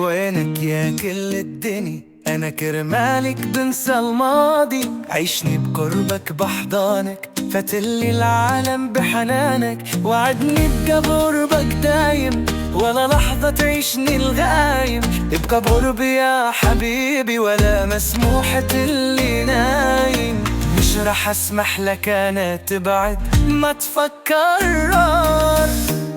وينك يا كل الدنيا؟ أنا كرمالك بنسى الماضي، عيشني بقربك بحضانك، فتلي العالم بحنانك، وعدني ابقى بقربك دايم، ولا لحظة تعيشني الغايم. ابقى بقربي يا حبيبي، ولا مسموح تلي نايم. مش رح اسمح لك انا تبعد، ما تفكر.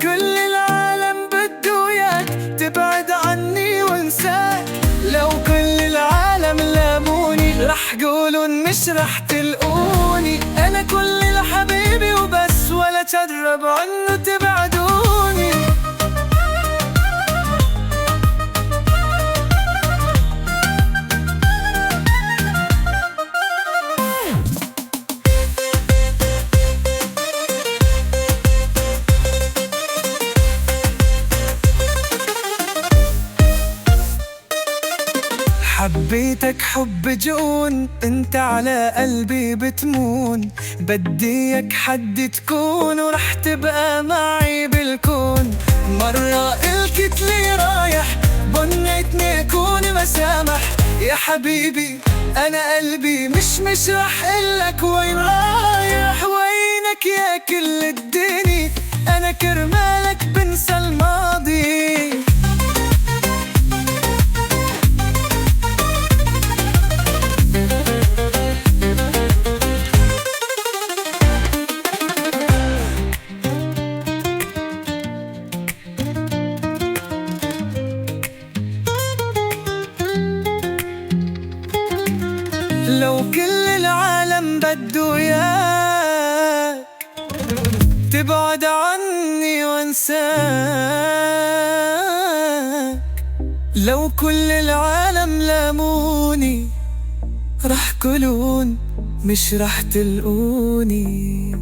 كل العالم بده وياك تبعد عني وانساك. لو كل العالم لاموني، رح قولن مش رح تلقوني. انا كل الحبيبي وبس، ولا تجرب عنه تبعدوني. حبيتك حب جون، انت على قلبي بتمون. بدي اياك حد تكون، ورح تبقى معي بالكون. مرة قلت لي رايح، بنيتني اكون مسامح. يا حبيبي انا قلبي مش رح قلك وين رايح. وينك يا كل الدنيا؟ انا كرمالك بنسى الماضي. لو كل العالم بده وياك تبعد عني وانساك. لو كل العالم لاموني، رح كلون مش رح تلقوني.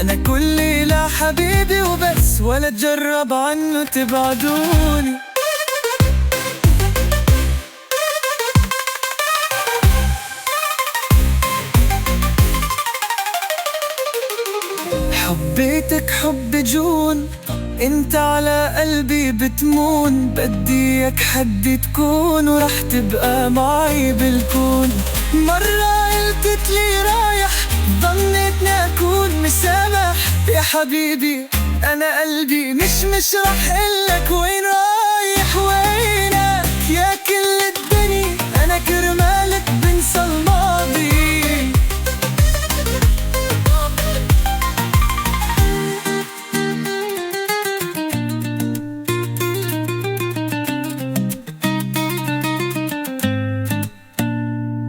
أنا كلي لحبيبي وبس، ولا تجرب عنه تبعدوني. حبيتك حب جون، انت على قلبي بتمون. بدي اياك حد تكون، ورح تبقى معي بالكون. مرة قلت لي رايح، ظنيتني اكون مسامح. يا حبيبي انا قلبي مش رح قلك وين رايح. وينك يا كل الدنيا؟ انا كرمالك بنسى الماضي.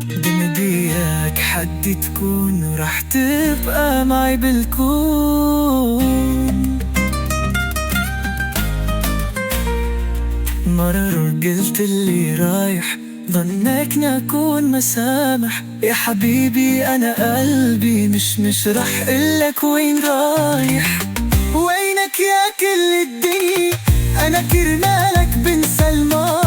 بديك حد تكون، ورح تبقى معي بالكون. مرة قلت اللي رايح، ظنكني أكون مسامح. يا حبيبي أنا قلبي مش رح قلك وين رايح. وينك يا كل الدنيا؟ أنا كرمالك بنسى الماضي.